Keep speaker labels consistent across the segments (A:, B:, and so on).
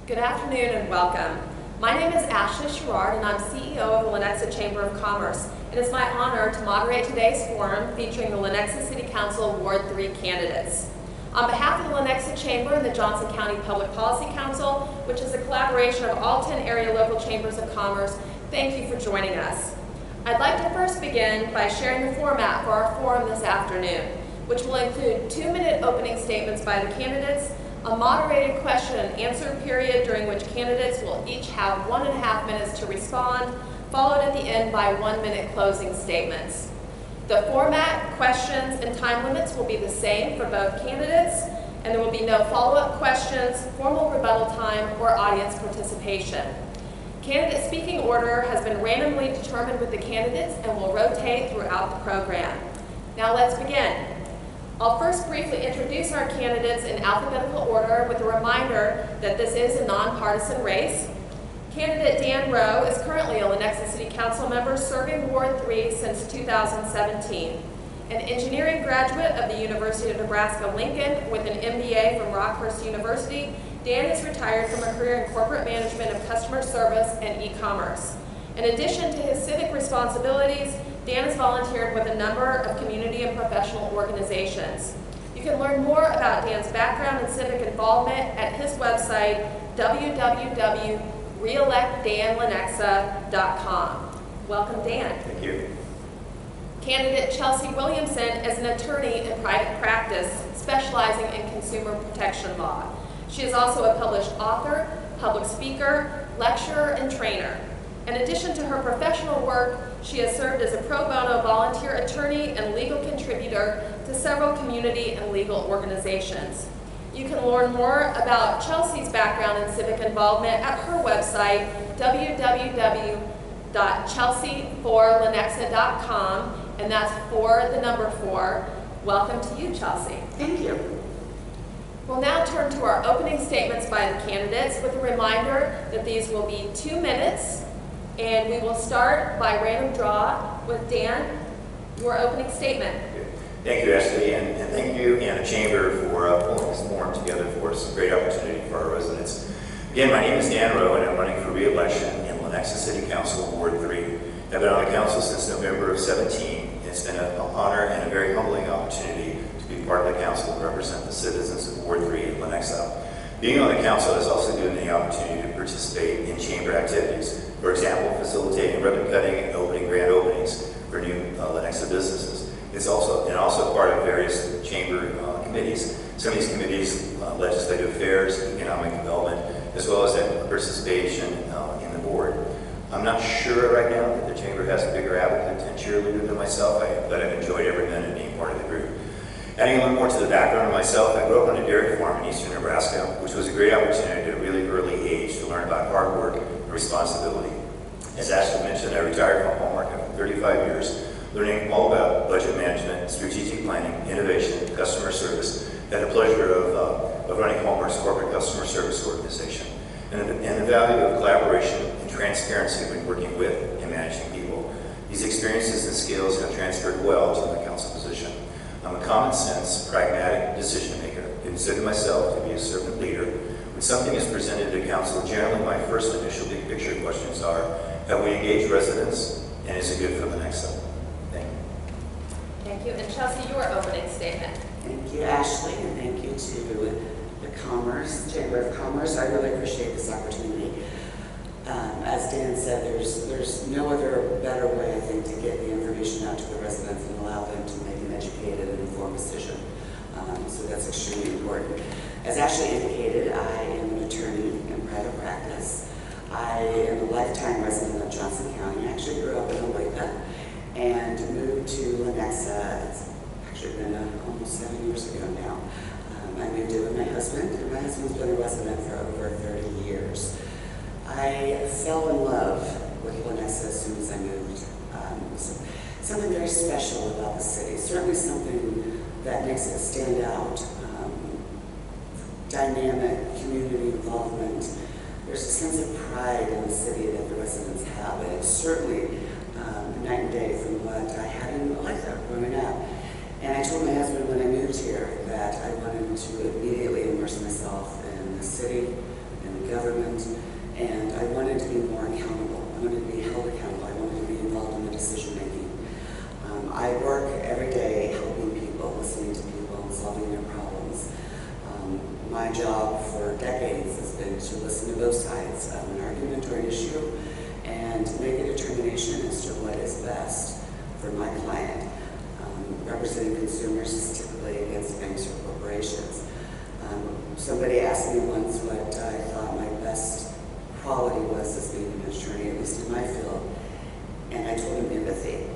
A: Good afternoon and welcome. My name is Ashley Sherrard and I'm CEO of the Lenexa Chamber of Commerce. It is my honor to moderate today's forum featuring the Lenexa City Council Ward 3 candidates. On behalf of the Lenexa Chamber and the Johnson County Public Policy Council, which is a collaboration of all 10 area local chambers of commerce, thank you for joining us. I'd like to first begin by sharing the format for our forum this afternoon, which will include 2-minute opening statements by the candidates, a moderated question and answer period during which candidates will each have 1.5 minutes to respond, followed at the end by 1-minute closing statements. The format, questions, and time limits will be the same for both candidates, and there will be no follow-up questions, formal rebuttal time, or audience participation. Candidate speaking order has been randomly determined with the candidates and will rotate throughout the program. Now let's begin. I'll first briefly introduce our candidates in alphabetical order with a reminder that this is a nonpartisan race. Candidate Dan Rowe is currently a Lenexa City Council member serving Ward 3 since 2017. An engineering graduate of the University of Nebraska-Lincoln with an MBA from Rockhurst University, Dan is retired from a career in corporate management of customer service and e-commerce. In addition to his civic responsibilities, Dan has volunteered with a number of community and professional organizations. You can learn more about Dan's background and civic involvement at his website, www.reelectdanlenexa.com. Welcome, Dan.
B: Thank you.
A: Candidate Chelsea Williamson is an attorney in private practice specializing in consumer protection law. She is also a published author, public speaker, lecturer, and trainer. In addition to her professional work, she has served as a pro bono volunteer attorney and legal contributor to several community and legal organizations. You can learn more about Chelsea's background and civic involvement at her website, www.chelsea4lenexa.com, and that's 4 the number 4. Welcome to you, Chelsea.
C: Thank you.
A: We'll now turn to our opening statements by the candidates with a reminder that these will be 2 minutes. And we will start by random draw with Dan, your opening statement.
B: Thank you, Ashley, and thank you and the Chamber for pulling this forum together for us. It's a great opportunity for our residents. Again, my name is Dan Rowe, and I'm running for re-election in Lenexa City Council Ward 3. I've been on the council since November of 17. It's been an honor and a very humbling opportunity to be part of the council and represent the citizens of Ward 3 in Lenexa. Being on the council has also given me the opportunity to participate in chamber activities. For example, facilitating ribbon cutting and opening grand openings for new Lenexa businesses. It's also part of various chamber committees. Some of these committees, legislative affairs, economic development, as well as participation in the board. I'm not sure right now that the chamber has a bigger advocate and cheerleader than myself, but I've enjoyed every minute being part of the group. Adding a little more to the background of myself, I grew up on a dairy farm in eastern Nebraska, which was a great opportunity at a really early age to learn about hard work and responsibility. As Ashley mentioned, I retired from Hallmark after 35 years, learning all about budget management, strategic planning, innovation, customer service. I had the pleasure of running Hallmark's corporate customer service organization, and the value of collaboration and transparency when working with and managing people. These experiences and skills have transferred well to my council position. I'm a common sense, pragmatic decision maker. I consider myself to be a servant leader. When something is presented to council, generally my first initial big picture questions are, have we engaged residents, and is it good for the next step? Thank you.
A: Thank you. And Chelsea, your opening statement.
C: Thank you, Ashley, and thank you to the Chamber of Commerce. I really appreciate this opportunity. As Dan said, there's no other better way, I think, to get the information out to the residents and allow them to make an educated and informed decision. So that's extremely important. As Ashley indicated, I am an attorney in private practice. I am a lifetime resident of Johnson County. I actually grew up in Olathe and moved to Lenexa. It's actually been almost 7 years ago now. I moved in with my husband, and my husband's been a resident for over 30 years. I fell in love with Lenexa as soon as I moved. Something very special about the city, certainly something that makes it stand out. Dynamic community involvement. There's a sense of pride in the city that the residents have, and it's certainly night and day from what I had in Olathe growing up. And I told my husband when I moved here that I wanted to immediately immerse myself in the city, in the government, and I wanted to be more accountable. I wanted to be held accountable. I wanted to be involved in the decision making. I work every day helping people, listening to people, and solving their problems. My job for decades has been to listen to both sides of an argument or an issue and make a determination as to what is best for my client. Representing consumers is typically against banks or corporations. Somebody asked me once what I thought my best quality was as being an attorney, at least in my field, and I told him empathy.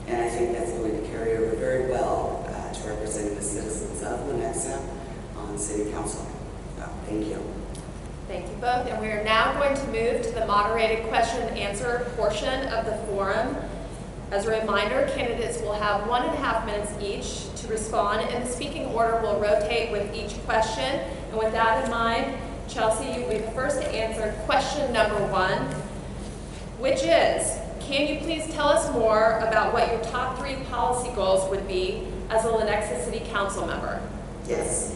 C: And I think that's going to carry over very well to representing the citizens of Lenexa on City Council. Thank you.
A: Thank you both. And we are now going to move to the moderated question and answer portion of the forum. As a reminder, candidates will have 1.5 minutes each to respond, and the speaking order will rotate with each question. And with that in mind, Chelsea, you will be the first to answer question number 1, which is, can you please tell us more about what your top 3 policy goals would be as a Lenexa City Council member?
C: Yes.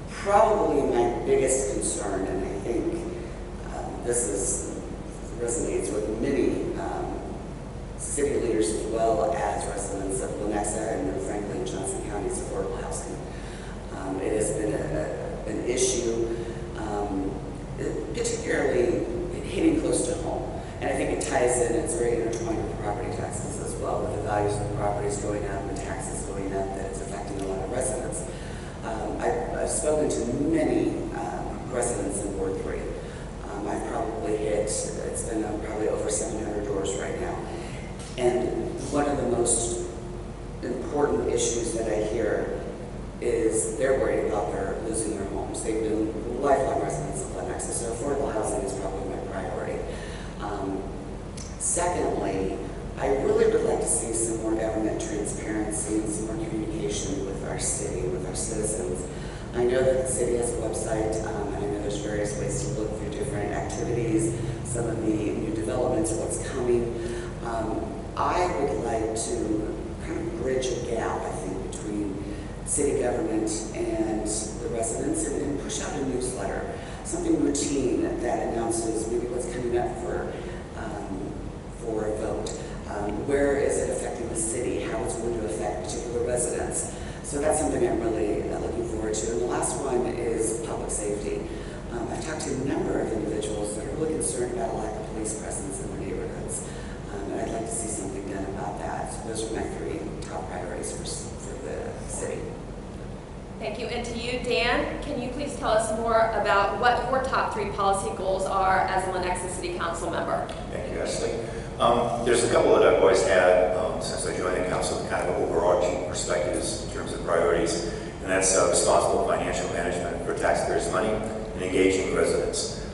C: Probably my biggest concern, and I think this resonates with many city leaders as well as residents of Lenexa and frankly in Johnson County's affordable housing. It has been an issue, particularly hitting close to home. And I think it ties in, it's very intertwined with property taxes as well, with the values of the properties going up and taxes going up, that it's affecting a lot of residents. I've spoken to many residents in Ward 3. I've probably hit, it's been probably over 700 doors right now. And one of the most important issues that I hear is they're worried about losing their homes. They've been lifelong residents of Lenexa, so affordable housing is probably my priority. Secondly, I really would like to see some more government transparency and some more communication with our city, with our citizens. I know that the city has a website, and I know there's various ways to look through different activities, some of the new developments, what's coming. I would like to kind of bridge a gap, I think, between city government and the residents, and push out a newsletter, something routine that announces maybe what's coming up for a vote. Where is it affecting the city? How it's going to affect particular residents? So that's something I'm really looking forward to. And the last one is public safety. I've talked to a number of individuals that are really concerned about a lack of police presence in their neighborhoods. And I'd like to see something done about that. So those are my 3 top priorities for the city.
A: Thank you. And to you, Dan, can you please tell us more about what your top 3 policy goals are as a Lenexa City Council member?
B: Thank you, Ashley. There's a couple that I've always had since I joined the council, kind of overarching perspectives in terms of priorities, and that's responsible financial management for taxpayers' money and engaging residents.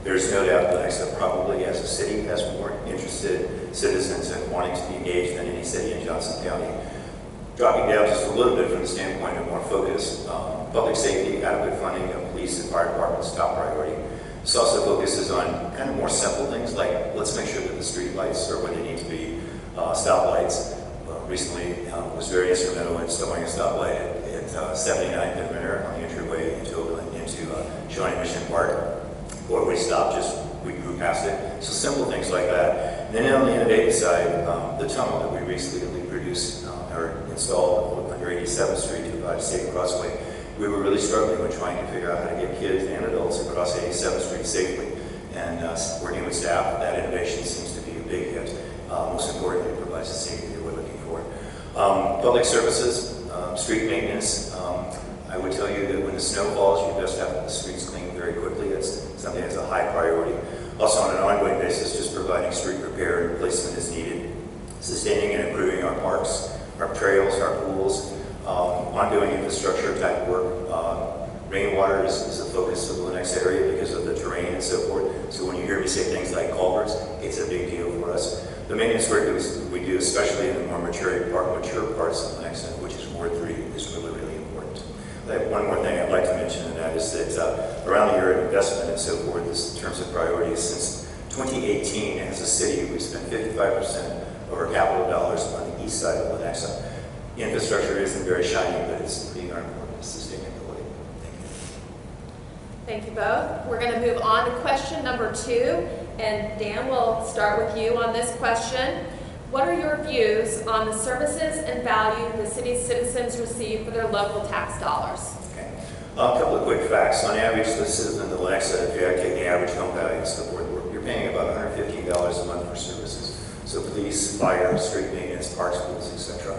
B: There's no doubt that Lenexa probably as a city has more interested citizens and wanting to be engaged than any city in Johnson County. Dropping down just a little bit from the standpoint of more focus, public safety, adequate funding of police and fire departments, top priority. This also focuses on kind of more simple things like let's make sure that the street lights are where they need to be, stoplights. Recently was very instrumental in installing a stoplight at 79th and Winter on the entryway into Shawnee Mission Park. Or we stopped, we grew past it. So simple things like that. And then on the innovative side, the tunnel that we recently produced or installed under 87th Street to provide a safe crossway. We were really struggling with trying to figure out how to get kids and adults across 87th Street safely. And working with staff, that innovation seems to be a big hit. Most importantly, it provides the safety that we're looking for. Public services, street maintenance. I would tell you that when the snow falls, you best have the streets cleaned very quickly. That's something that's a high priority. Also on an ongoing basis, just providing street repair and replacement as needed. Sustaining and improving our parks, our trails, our pools, ongoing infrastructure type work. Rainwater is a focus of the next area because of the terrain and so forth. So when you hear me say things like culverts, it's a big deal for us. The maintenance work that we do, especially in the more mature parts of the next, which is Ward 3, is really, really important. One more thing I'd like to mention, and that is that around the year of investment and so forth, in terms of priorities, since 2018 as a city, we've spent 55% of our capital dollars on the east side of Lenexa. Infrastructure isn't very shiny, but it's pretty darn important to sustainability. Thank you.
A: Thank you both. We're going to move on to question number 2. And Dan, we'll start with you on this question. What are your views on the services and value the city's citizens receive for their local tax dollars?
B: Okay. A couple of quick facts. On average, the citizen in Lenexa, if you take the average home value and so forth, you're paying about $115 a month for services. So police, fire, street maintenance, park schools, etc.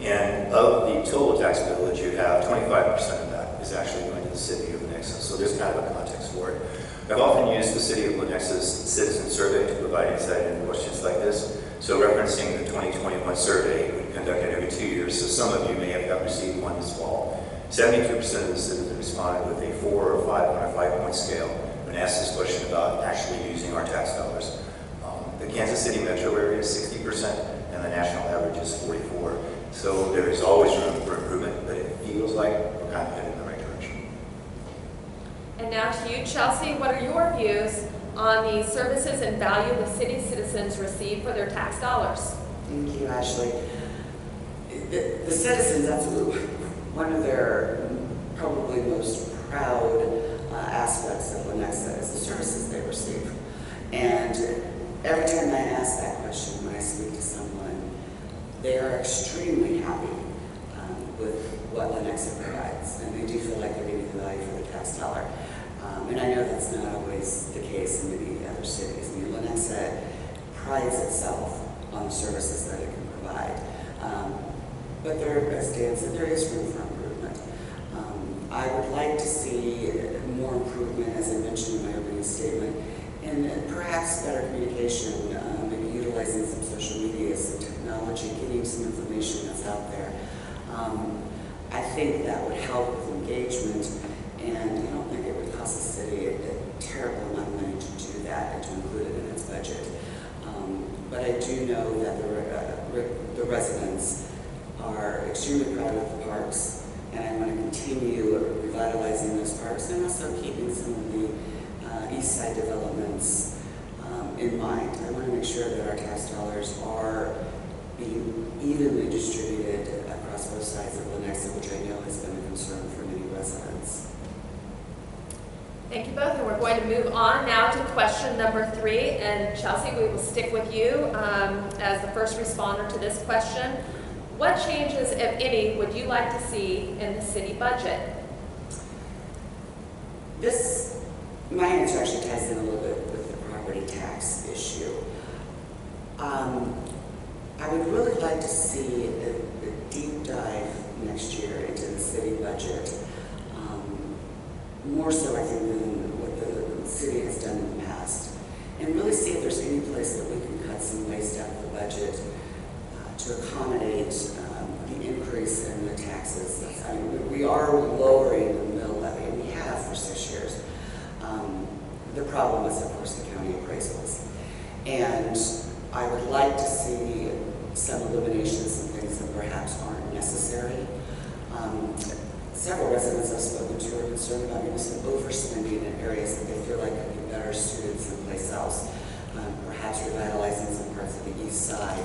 B: And of the total tax bill that you have, 25% of that is actually going to the city of Lenexa. So there's kind of a context for it. I've often used the city of Lenexa's citizen survey to provide insight into questions like this. So referencing the 2021 survey, we conduct it every 2 years, so some of you may have received one this fall. 72% of the citizens responded with a 4 or 5 on a 5-point scale when asked this question about actually using our tax dollars. The Kansas City metro area is 60%, and the national average is 44%. So there is always room for improvement, but it feels like we're kind of headed in the right direction.
A: And now to you, Chelsea. What are your views on the services and value the city's citizens receive for their tax dollars?
C: Thank you, Ashley. The citizens, that's one of their probably most proud aspects of Lenexa is the services they receive. And every time I ask that question when I speak to someone, they are extremely happy with what Lenexa provides, and they do feel like they're getting the value for the tax dollar. And I know that's not always the case in many other cities. I mean, Lenexa prides itself on the services that it can provide. But there, as Dan said, there is room for improvement. I would like to see more improvement, as I mentioned in my opening statement, and perhaps better communication, maybe utilizing some social media, some technology, getting some information that's out there. I think that would help with engagement, and I don't think it would cost the city a terrible amount of money to do that and to include it in its budget. But I do know that the residents are extremely proud of the parks, and I want to continue revitalizing those parks and also keeping some of the east side developments in mind. I want to make sure that our tax dollars are being evenly distributed across both sides of Lenexa, which I know has been a concern for many residents.
A: Thank you both, and we're going to move on now to question number 3. And Chelsea, we will stick with you as the first responder to this question. What changes, if any, would you like to see in the city budget?
C: My answer actually ties in a little bit with the property tax issue. I would really like to see a deep dive next year into the city budget. More so, I think, than what the city has done in the past. And really see if there's any place that we can cut some waste out of the budget to accommodate the increase in the taxes. I mean, we are lowering the mill levy, and we have for 6 years. The problem is, of course, the county appraisals. And I would like to see some eliminations and things that perhaps aren't necessary. Several residents I've spoken to are concerned about maybe some overspending in areas that they feel like could be better suited someplace else. Perhaps revitalizing some parts of the east side.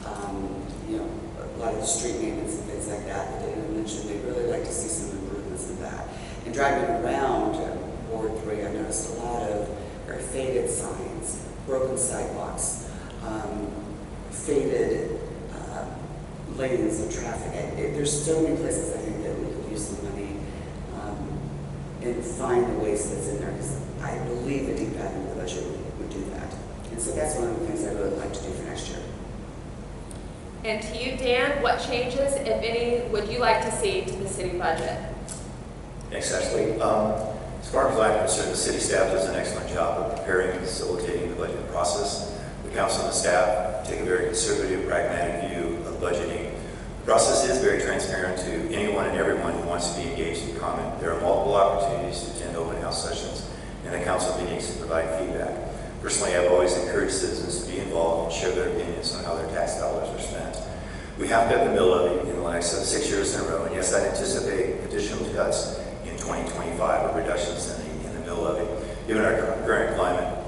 C: A lot of the street maintenance and things like that that Dana mentioned, they'd really like to see some improvements in that. And driving around Ward 3, I noticed a lot of very faded signs, broken sidewalks, faded lanes of traffic. There's so many places I think that we could use some money and find the waste that's in there, because I believe the deep dive into the budget would do that. And so that's one of the things I really like to do for next year.
A: And to you, Dan, what changes, if any, would you like to see to the city budget?
B: Thanks, Ashley. As far as I'm concerned, the city staff does an excellent job of preparing and facilitating the budget process. The council and the staff take a very conservative, pragmatic view of budgeting. The process is very transparent to anyone and everyone who wants to be engaged in comment. There are multiple opportunities to attend open house sessions, and the council meetings to provide feedback. Personally, I've always encouraged citizens to be involved and share their opinions on how their tax dollars are spent. We have cut the mill levy in Lenexa 6 years in a row, and yes, I anticipate additional cuts in 2025 or reductions in the mill levy. Given our current climate,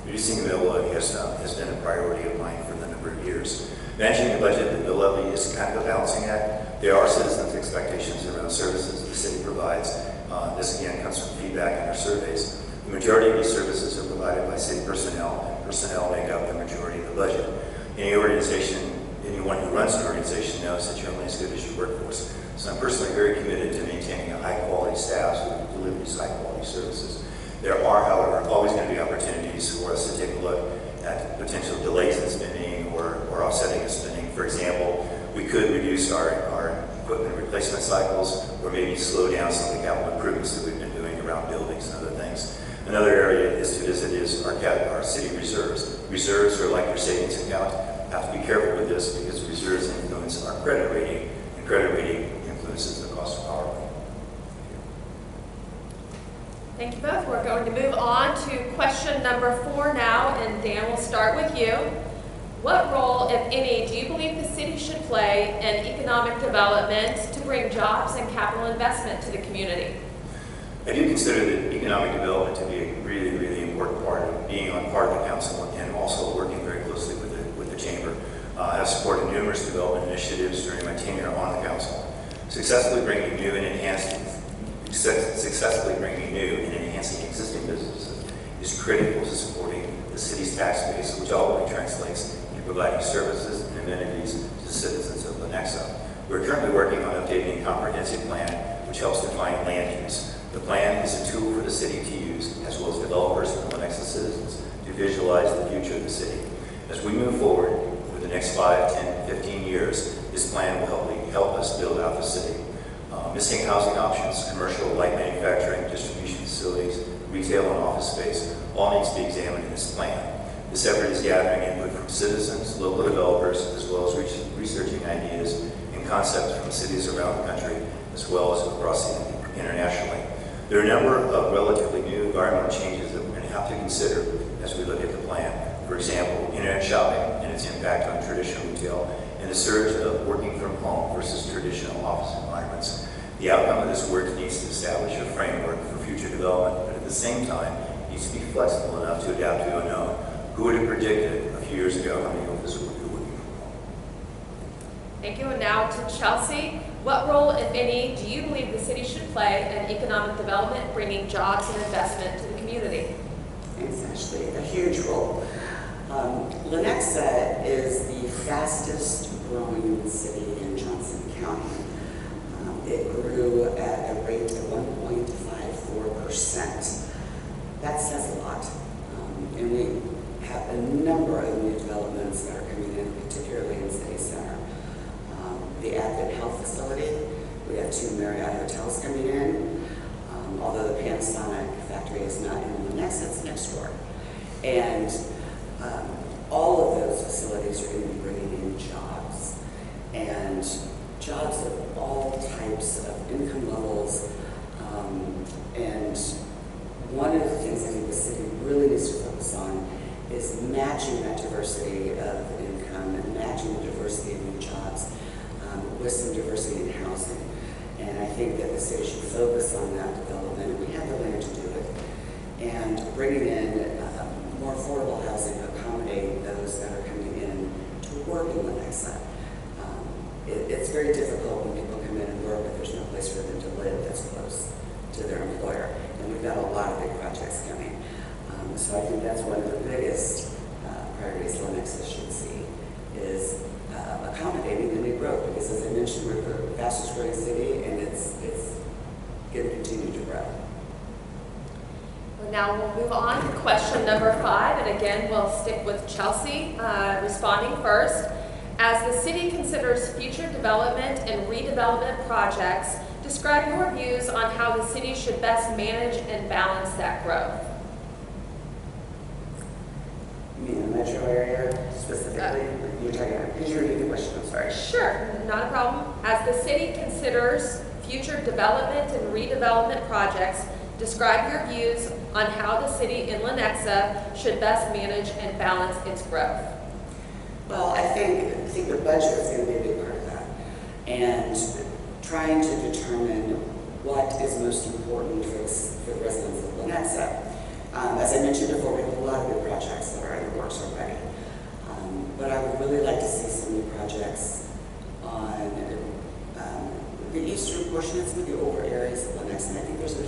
B: reducing the mill levy has been a priority of mine for a number of years. Managing the budget and the mill levy is kind of a balancing act. There are citizens' expectations around services the city provides, This again comes from feedback in our surveys. The majority of these services are provided by city personnel, and personnel make up the majority of the budget. Any organization, anyone who runs an organization knows that you're only as good as your workforce. So I'm personally very committed to maintaining a high-quality staff so we can deliver these high-quality services. There are, however, always going to be opportunities for us to take a look at potential delays in spending or offsetting of spending. For example, we could reduce our equipment replacement cycles or maybe slow down some of the capital improvements that we've been doing around buildings and other things. Another area is to visit is our city reserves. Reserves are like your savings account. You have to be careful with this because reserves influence our credit rating, and credit rating influences the cost of power.
A: Thank you both. We're going to move on to question number 4 now, and Dan, we'll start with you. What role, if any, do you believe the city should play in economic development to bring jobs and capital investment to the community?
B: I do consider the economic development to be a really, really important part of being on part of the council and also working very closely with the chamber. I've supported numerous development initiatives during my tenure on the council. Successfully bringing new and enhancing existing businesses is critical to supporting the city's tax base, which ultimately translates into providing services and amenities to citizens of Lenexa. We're currently working on updating a comprehensive plan which helps define land use. The plan is a tool for the city to use, as well as developers and Lenexa citizens, to visualize the future of the city. As we move forward over the next 5, 10, 15 years, this plan will help us build out the city. Missing housing options, commercial, light manufacturing, distribution facilities, retail and office space, all needs to be examined in this plan. This effort is gathering input from citizens, local developers, as well as researching ideas and concepts from cities around the country, as well as across internationally. There are a number of relatively new environmental changes that we're going to have to consider as we look at the plan. For example, internet shopping and its impact on traditional retail, and the surge of working from home versus traditional office environments. The outcome of this work needs to establish a framework for future development, but at the same time, needs to be flexible enough to adapt to the unknown. Who would have predicted a few years ago how many of us would be working from home?
A: Thank you. And now to Chelsea. What role, if any, do you believe the city should play in economic development, bringing jobs and investment to the community?
C: Thanks, Ashley. A huge role. Lenexa is the fastest growing city in Johnson County. It grew at a rate of 1.54%. That says a lot. And we have a number of new developments that are coming in, particularly in City Center. The Advent Health Facility, we have 2 Marriott hotels coming in. Although the Panasonic factory is not in Lenexa, it's next door. And all of those facilities are going to be bringing in jobs. And jobs of all types of income levels. And one of the things I think the city really needs to focus on is matching that diversity of income and matching the diversity of new jobs with some diversity in housing. And I think that the city should focus on that development, and we have the land to do it. And bringing in more affordable housing to accommodate those that are coming in to work in Lenexa. It's very difficult when people come in and work, but there's no place for them to live that's close to their employer. And we've got a lot of big projects coming. So I think that's one of the biggest priorities Lenexa should see is accommodating the new growth. Because as I mentioned, we're the fastest growing city, and it's going to continue to grow.
A: Well, now we'll move on to question number 5, and again, we'll stick with Chelsea responding first. As the city considers future development and redevelopment projects, describe your views on how the city should best manage and balance that growth.
C: You mean the metro area specifically? You're talking about, could you repeat the question? I'm sorry.
A: Sure, not a problem. As the city considers future development and redevelopment projects, describe your views on how the city in Lenexa should best manage and balance its growth.
C: Well, I think the budget is going to be a big part of that. And trying to determine what is most important for the residents of Lenexa. As I mentioned before, we have a lot of new projects that are in the works already. But I would really like to see some new projects on the eastern portion and some of the older areas of Lenexa. And I think there's a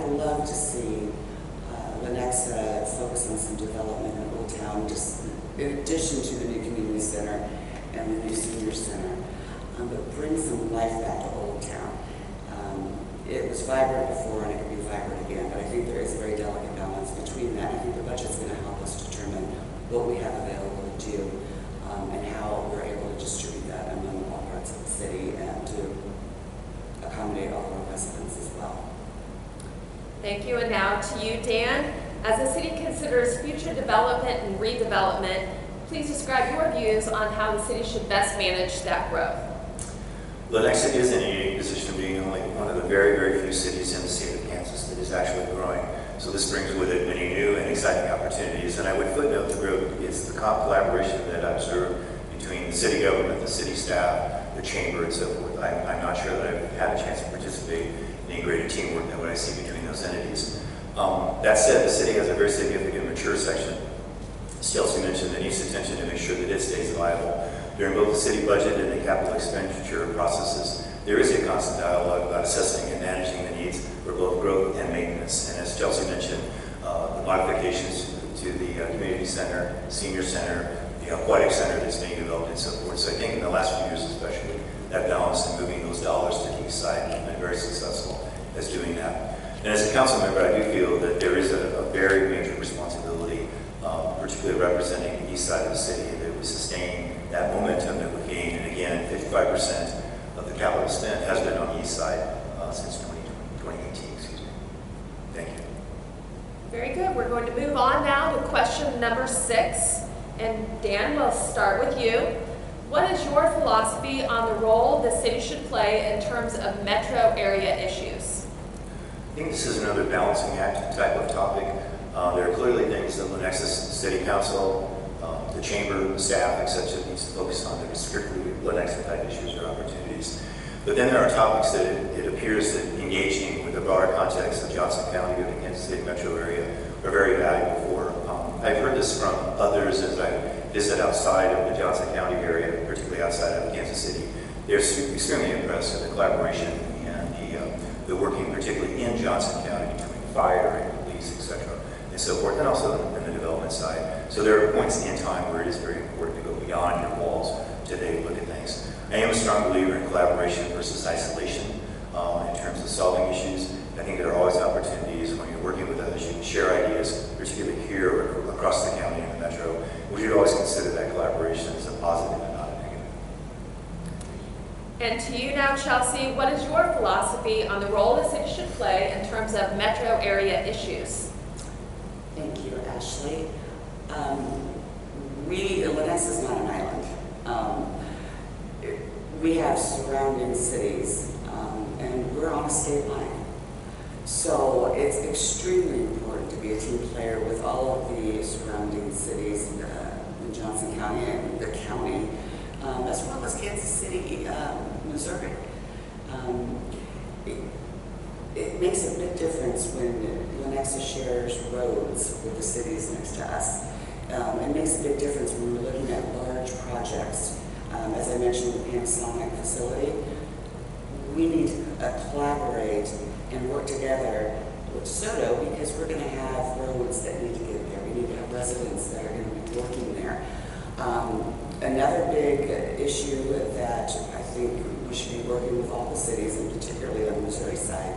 C: would love to see Lenexa focus on some development in Old Town, just in addition to the new community center and the new senior center, but bring some life back to Old Town. It was vibrant before and it can be vibrant again, but I think there is a very delicate balance between that. I think the budget's going to help us determine what we have available to do and how we're able to distribute that among all parts of the city and to accommodate all of our residents as well.
A: Thank you. And now to you, Dan. As the city considers future development and redevelopment, please describe your views on how the city should best manage that growth.
B: Lenexa is in a unique position of being only one of the very, very few cities in the state of Kansas that is actually growing. So this brings with it many new and exciting opportunities. And I would footnote the growth is the collaboration that I observed between the city government, the city staff, the chamber, and so forth. I'm not sure that I've had a chance to participate in the greater teamwork than what I see between those entities. That said, the city has a very significant mature section. As Chelsea mentioned, that needs attention to make sure that it stays viable. During both the city budget and the capital expenditure processes, there is a constant dialogue about assessing and managing the needs for both growth and maintenance. And as Chelsea mentioned, the modifications to the community center, senior center, the aquatic center that's being developed and so forth. So I think in the last few years especially, that balance in moving those dollars to the east side has been very successful as doing that. And as a council member, I do feel that there is a very major responsibility, particularly representing the east side of the city, that we sustain that momentum that we gained. And again, 55% of the capital spent has been on the east side since 2018. Excuse me. Thank you.
A: Very good. We're going to move on now to question number 6. And Dan, we'll start with you. What is your philosophy on the role the city should play in terms of metro area issues?
B: I think this is another balancing act type of topic. There are clearly things that Lenexa City Council, the chamber, the staff, etc. needs to focus on that are strictly Lenexa type issues or opportunities. But then there are topics that it appears that engaging with the broader context of Johnson County or the Kansas City metro area are very valuable for. I've heard this from others as I visit outside of the Johnson County area, particularly outside of Kansas City. They're extremely impressed with the collaboration and the working, particularly in Johnson County, between fire and police, etc., and so forth, and also in the development side. So there are points in time where it is very important to go beyond your walls to look at things. I am a strong believer in collaboration versus isolation in terms of solving issues. I think there are always opportunities when you're working with others. You can share ideas, particularly here or across the county and the metro. We should always consider that collaboration as a positive and not a negative.
A: And to you now, Chelsea, what is your philosophy on the role the city should play in terms of metro area issues?
C: Thank you, Ashley. Lenexa is not an island. We have surrounding cities, and we're on a state line. So it's extremely important to be a team player with all of the surrounding cities in Johnson County and the county, as well as Kansas City, Missouri. It makes a big difference when Lenexa shares roads with the cities next to us. It makes a big difference when we're looking at large projects. As I mentioned, the Panasonic facility, we need to collaborate and work together with DeSoto because we're going to have roads that need to get there. We need to have residents that are going to be working there. Another big issue that I think we should be working with all the cities, and particularly on the Missouri side,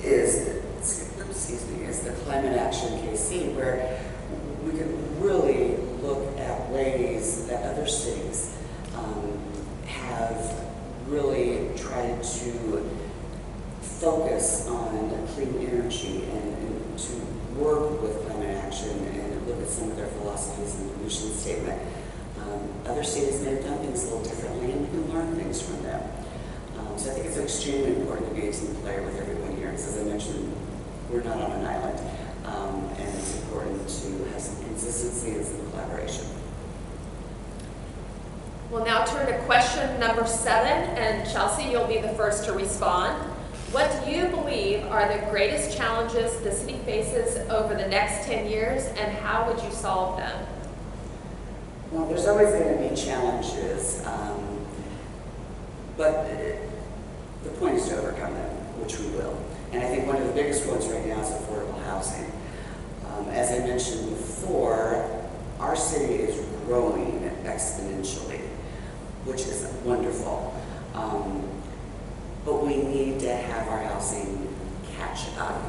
C: is the Climate Action KC, where we can really look at ways that other cities have really tried to focus on clean energy and to work with climate action and look at some of their philosophies and the mission statement. Other cities may have done things a little differently, and we can learn things from them. So I think it's extremely important to be a team player with everyone here. Because as I mentioned, we're not on an island, and it's important to have some consistency and some collaboration.
A: We'll now turn to question number 7, and Chelsea, you'll be the first to respond. What do you believe are the greatest challenges the city faces over the next 10 years, and how would you solve them?
C: Well, there's always going to be challenges, but the point is to overcome them. which we will. And I think one of the biggest ones right now is affordable housing. As I mentioned before, our city is growing exponentially, which is wonderful. But we need to have our housing catch up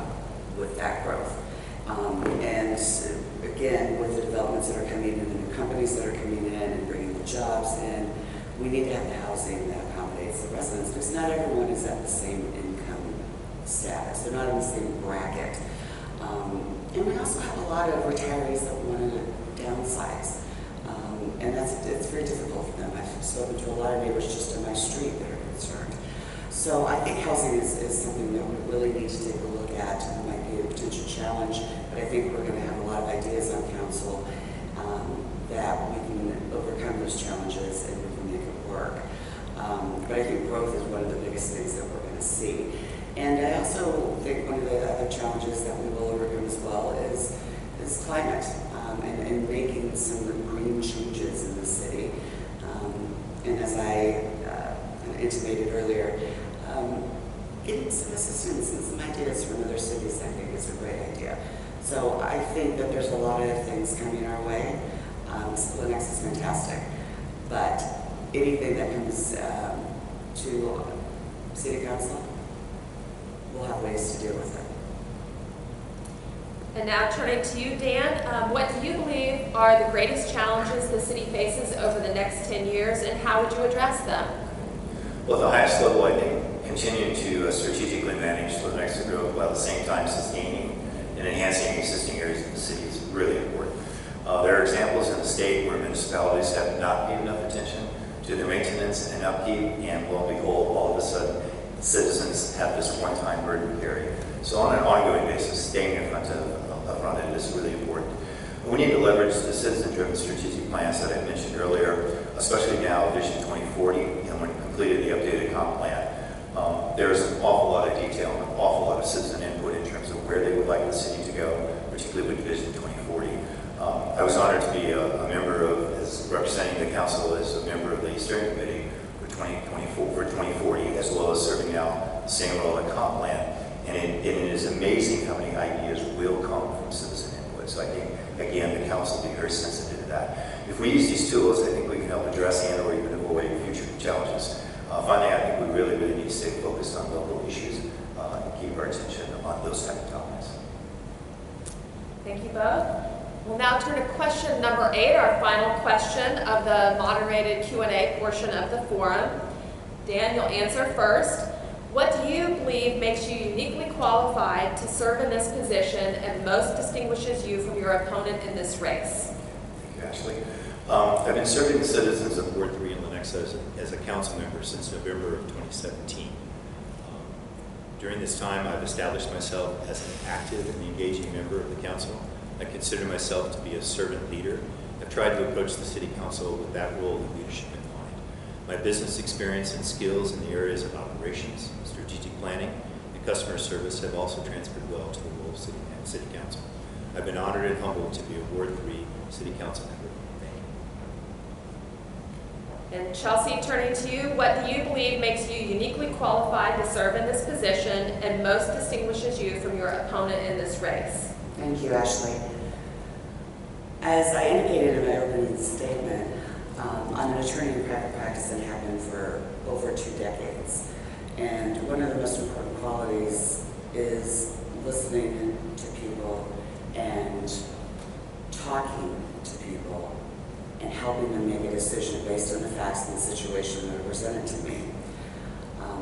C: with that growth. And again, with the developments that are coming in and the new companies that are coming in and bringing the jobs in, we need to have the housing that accommodates the residents, because not everyone is at the same income status. They're not in the same bracket. And we also have a lot of retirees that want to downsize. And it's very difficult for them. I've spoken to a lot of neighbors just on my street that are concerned. So I think housing is something that we really need to take a look at. It might be a potential challenge, but I think we're going to have a lot of ideas on council that we can overcome those challenges and we can make it work. But I think growth is one of the biggest things that we're going to see. And I also think one of the other challenges that we will overcome as well is climate and making some green changes in the city. And as I intimated earlier, getting some assistance and some ideas from other cities I think is a great idea. So I think that there's a lot of things coming our way. Lenexa is fantastic, but anything that comes to City Council, we'll have ways to deal with it.
A: And now turning to you, Dan, what do you believe are the greatest challenges the city faces over the next 10 years, and how would you address them?
B: Well, at the highest level, I think continuing to strategically manage the Lenexa growth while at the same time sustaining and enhancing existing areas of the city is really important. There are examples in the state where municipalities have not paid enough attention to their maintenance and upkeep, and lo and behold, all of a sudden, citizens have this one-time burden to carry. So on an ongoing basis, staying in front of it is really important. We need to leverage the citizen-driven strategic plans that I mentioned earlier, especially now Vision 2040, and when completed the updated comp plan. There's an awful lot of detail and an awful lot of citizen input in terms of where they would like the city to go, particularly with Vision 2040. I was honored to be a member of, as representing the council as a member of the steering committee for 2040, as well as serving now the same role in comp plan. And it is amazing how many ideas will come from citizen input. So I think, again, the council will be very sensitive to that. If we use these tools, I think we can help address and or even avoid future challenges. Finally, I think we really need to stay focused on local issues and keep our attention on those type of topics.
A: Thank you both. We'll now turn to question number 8, our final question of the moderated Q&A portion of the forum. Dan, you'll answer first. What do you believe makes you uniquely qualified to serve in this position and most distinguishes you from your opponent in this race?
B: Thank you, Ashley. I've been serving the citizens of Ward 3 in Lenexa as a council member since November of 2017. During this time, I've established myself as an active and engaging member of the council. I consider myself to be a servant leader. I've tried to approach the city council with that role of leadership in mind. My business experience and skills in the areas of operations, strategic planning, and customer service have also transferred well to the role of city council. I've been honored and humbled to be a Ward 3 city council member. Thank you.
A: And Chelsea, turning to you, what do you believe makes you uniquely qualified to serve in this position and most distinguishes you from your opponent in this race?
C: Thank you, Ashley. As I indicated in my opening statement, I'm an attorney in private practice and have been for over 2 decades. And one of the most important qualities is listening to people and talking to people and helping them make a decision based on the facts and the situation that are presented to me.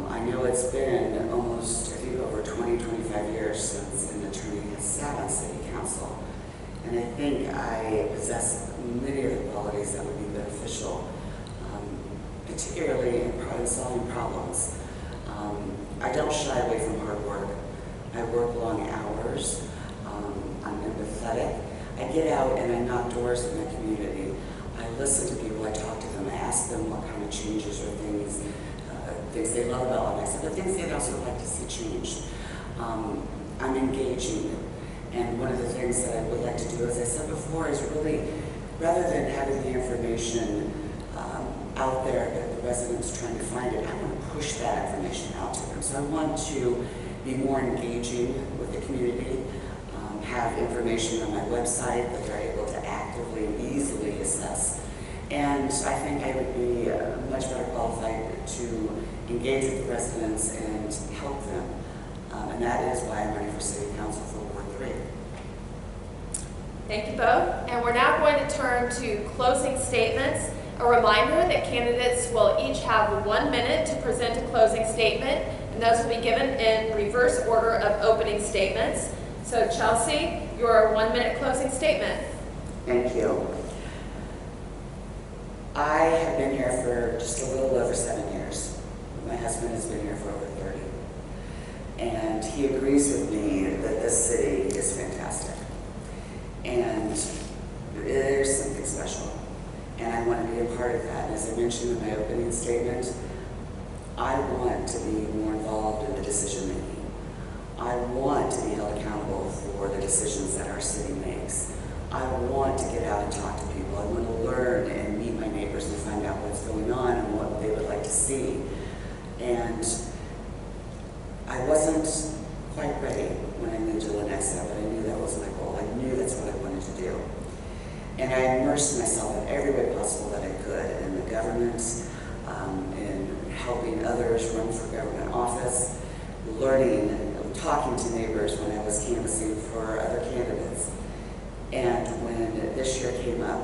C: I know it's been almost, I think, over 25 years since an attorney has sat on city council. And I think I possess many of the qualities that would be beneficial, particularly in solving problems. I don't shy away from hard work. I work long hours. I'm empathetic. I get out and I knock doors in the community. I listen to people, I talk to them, I ask them what kind of changes or things they love about Lenexa, but things they'd also like to see changed. I'm engaging, and one of the things that I would like to do, as I said before, is really, rather than having the information out there that the residents trying to find it, I want to push that information out to them. So I want to be more engaging with the community, have information on my website that they're able to actively and easily assess. And I think I would be much better qualified to engage with the residents and help them. And that is why I'm running for City Council for Ward 3.
A: Thank you both. And we're now going to turn to closing statements. A reminder that candidates will each have 1 minute to present a closing statement, and those will be given in reverse order of opening statements. So Chelsea, your 1 minute closing statement.
C: Thank you. I have been here for just a little over 7 years. My husband has been here for over 30. And he agrees with me that this city is fantastic. And there's something special. And I want to be a part of that. And as I mentioned in my opening statement, I want to be more involved in the decision making. I want to be held accountable for the decisions that our city makes. I want to get out and talk to people. I want to learn and meet my neighbors and find out what's going on and what they would like to see. And I wasn't quite ready when I moved to Lenexa, but I knew that was my goal. I knew that's what I wanted to do. And I immersed myself in every way possible that I could in the government, in helping others run for government office, learning and talking to neighbors when I was canvassing for other candidates. And when this year came up,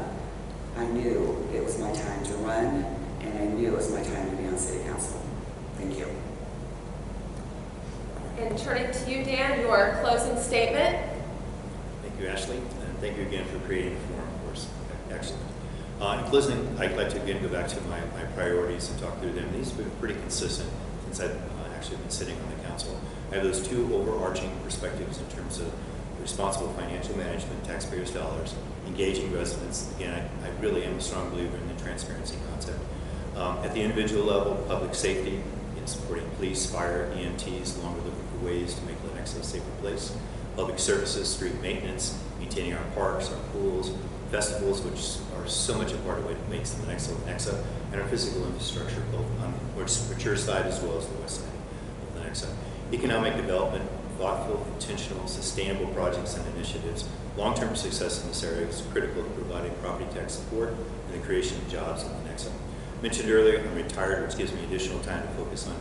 C: I knew it was my time to run, and I knew it was my time to be on City Council. Thank you.
A: And turning to you, Dan, your closing statement.
D: Thank you, Ashley, and thank you again for creating the forum for us. Excellent. In closing, I'd like to again go back to my priorities and talk through them. These have been pretty consistent since I've actually been sitting on the council. I have those two overarching perspectives in terms of responsible financial management, taxpayers' dollars, engaging residents. Again, I really am a strong believer in the transparency concept. At the individual level, public safety, in supporting police, fire, EMTs, along with looking for ways to make Lenexa a safer place. Public services, street maintenance, maintaining our parks, our pools, festivals, which are so much a part of what makes Lenexa, and our physical infrastructure, both on the mature side as well as the west side of Lenexa. Economic development, thoughtful, intentional, sustainable projects and initiatives. Long-term success in this area is critical to providing property tax support and the creation of jobs in Lenexa. Mentioned earlier, I'm retired, which gives me additional time to focus on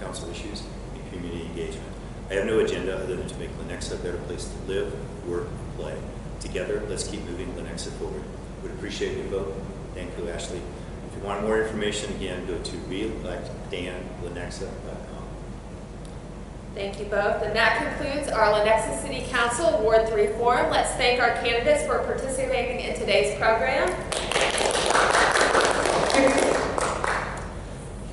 D: council issues and community engagement. I have no agenda other than to make Lenexa a better place to live, work, and play. Together, let's keep moving Lenexa forward. Would appreciate your vote. Thank you, Ashley. If you want more information, again, go to reelectdanlenexa.com.
A: Thank you both. And that concludes our Lenexa City Council Ward 3 Forum. Let's thank our candidates for participating in today's program.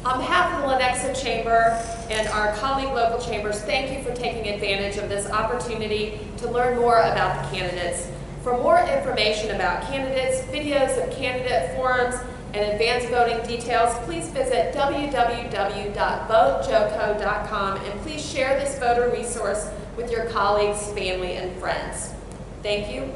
A: On behalf of the Lenexa Chamber and our colleague local chambers, thank you for taking advantage of this opportunity to learn more about the candidates. For more information about candidates, videos of candidate forums, and advanced voting details, please visit www.votejoco.com and please share this voter resource with your colleagues, family, and friends. Thank you.